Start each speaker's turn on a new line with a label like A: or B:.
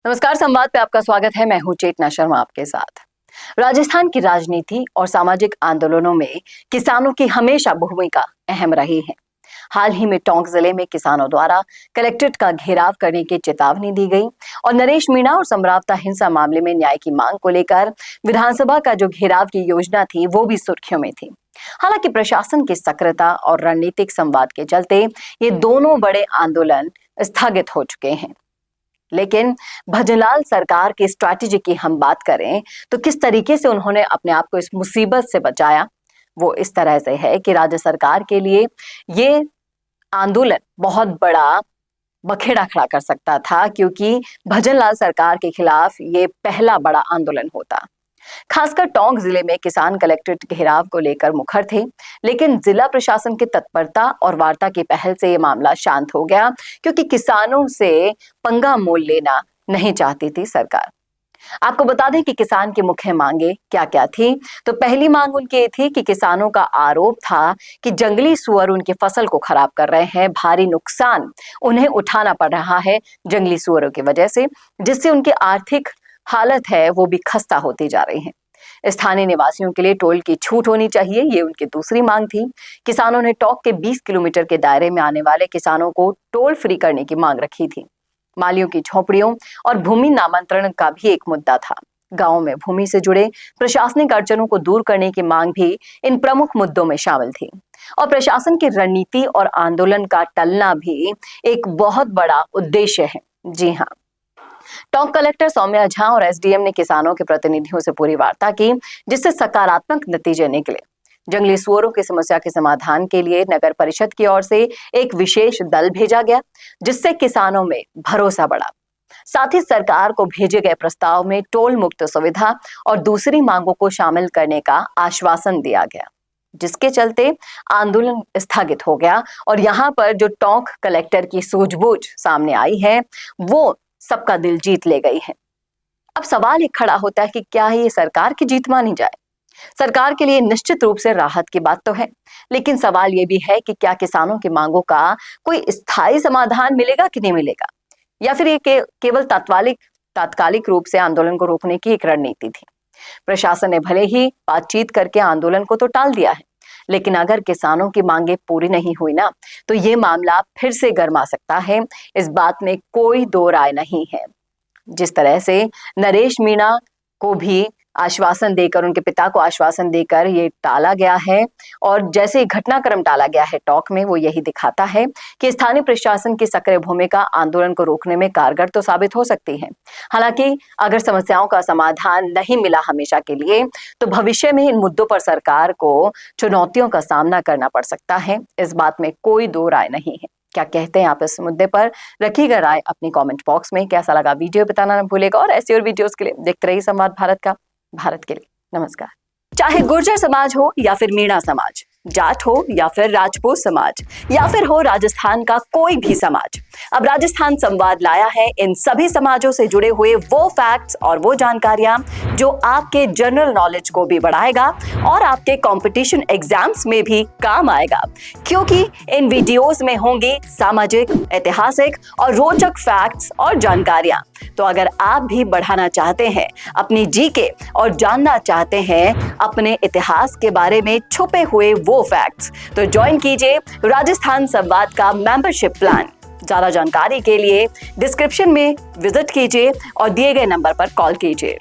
A: नमस्कार, संवाद पे आपका स्वागत है। मैं हूं चेतना शर्मा आपके साथ। राजस्थान की राजनीति और सामाजिक आंदोलनों में किसानों की हमेशा भूमिका अहम रही है। हाल ही में टोंक जिले में किसानों द्वारा कलेक्ट्रेट का घेराव करने की चेतावनी दी गई और नरेश मीणा और संभ्रावता हिंसा मामले में न्याय की मांग को लेकर विधानसभा का जो घेराव की योजना थी वो भी सुर्खियों में थी। हालांकि प्रशासन की सक्रियता और रणनीतिक संवाद के चलते ये दोनों बड़े आंदोलन स्थगित हो चुके हैं। लेकिन भजनलाल सरकार की स्ट्रैटेजी की हम बात करें तो किस तरीके से उन्होंने अपने आप को इस मुसीबत से बचाया, वो इस तरह से है कि राज्य सरकार के लिए ये आंदोलन बहुत बड़ा बखेड़ा खड़ा कर सकता था, क्योंकि भजनलाल सरकार के खिलाफ ये पहला बड़ा आंदोलन होता। खासकर टोंक जिले में किसान कलेक्ट्रेट घेराव को लेकर मुखर थे, लेकिन जिला प्रशासन की तत्परता और वार्ता की पहल से ये मामला शांत हो गया, क्योंकि किसानों से पंगा मोल लेना नहीं चाहती थी सरकार। आपको बता दें कि किसान की मुख्य मांगे क्या क्या थी। तो पहली मांग उनकी ये थी कि किसानों का आरोप था कि जंगली सुअर उनकी फसल को खराब कर रहे हैं, भारी नुकसान उन्हें उठाना पड़ रहा है जंगली सुअरों की वजह से, जिससे उनकी आर्थिक हालत है वो भी खस्ता होती जा रही है। स्थानीय निवासियों के लिए टोल की छूट होनी चाहिए, ये उनकी दूसरी मांग थी। किसानों ने टोंक के 20 किलोमीटर के दायरे में आने वाले किसानों को टोल फ्री करने की मांग रखी थी। मालियों की झोपड़ियों और भूमि नामांतरण का भी एक मुद्दा था। गांवों में भूमि से जुड़े प्रशासनिक अड़चनों को दूर करने की मांग भी इन प्रमुख मुद्दों में शामिल थी। और प्रशासन की रणनीति और आंदोलन का टलना भी एक बहुत बड़ा उद्देश्य है। जी हाँ, टोंक कलेक्टर सौम्या झा और एसडीएम ने किसानों के प्रतिनिधियों से पूरी वार्ता की, जिससे सकारात्मक नतीजे निकले। जंगली सुअरों की समस्या के समाधान के लिए नगर परिषद की ओर से एक विशेष दल भेजा गया, जिससे किसानों में भरोसा बढ़ा। साथ ही सरकार को भेजे गए प्रस्ताव में टोल मुक्त सुविधा और दूसरी मांगों को शामिल करने का आश्वासन दिया गया, जिसके चलते आंदोलन स्थगित हो गया। और यहाँ पर जो टोंक कलेक्टर की सूझबूझ सामने आई है वो सबका दिल जीत ले गई है। अब सवाल ये खड़ा होता है कि क्या ये सरकार की जीत मानी जाए। सरकार के लिए निश्चित रूप से राहत की बात तो है, लेकिन सवाल ये भी है कि क्या किसानों की मांगों का कोई स्थायी समाधान मिलेगा कि नहीं मिलेगा, या फिर ये केवल तात्कालिक रूप से आंदोलन को रोकने की एक रणनीति थी। प्रशासन ने भले ही बातचीत करके आंदोलन को तो टाल दिया है, लेकिन अगर किसानों की मांगे पूरी नहीं हुई ना, तो ये मामला फिर से गर्मा सकता है। इस बात में कोई दो राय नहीं है। जिस तरह से नरेश मीणा को भी आश्वासन देकर, उनके पिता को आश्वासन देकर ये टाला गया है, और जैसे घटनाक्रम टाला गया है टोंक में, वो यही दिखाता है कि स्थानीय प्रशासन की सक्रिय भूमिका आंदोलन को रोकने में कारगर तो साबित हो सकती है। हालांकि अगर समस्याओं का समाधान नहीं मिला हमेशा के लिए, तो भविष्य में इन मुद्दों पर सरकार को चुनौतियों का सामना करना पड़ सकता है। इस बात में कोई दो राय नहीं है। क्या कहते हैं आप इस मुद्दे पर? रखिएगा राय अपनी कमेंट बॉक्स में। कैसा लगा वीडियो बताना न भूलेगा, और ऐसी और वीडियोस के लिए देखते रहिए संवाद भारत के लिए। नमस्कार। चाहे गुर्जर समाज हो या फिर मीणा समाज, जाट हो या फिर राजपूत समाज, या फिर हो राजस्थान का कोई भी समाज, अब राजस्थान संवाद लाया है इन सभी समाजों से जुड़े हुए वो फैक्ट्स और वो जानकारियां जो आपके जनरल नॉलेज को भी बढ़ाएगा और आपके कंपटीशन एग्जाम्स में भी काम आएगा, क्योंकि इन वीडियोस में होंगी सामाजिक, ऐतिहासिक और रोचक फैक्ट्स और जानकारियां। तो अगर आप भी बढ़ाना चाहते हैं अपनी जीके और जानना चाहते हैं अपने इतिहास के बारे में छुपे हुए वो फैक्ट्स, तो ज्वाइन कीजिए राजस्थान संवाद का मेंबरशिप प्लान। ज्यादा जानकारी के लिए डिस्क्रिप्शन में विजिट कीजिए और दिए गए नंबर पर कॉल कीजिए।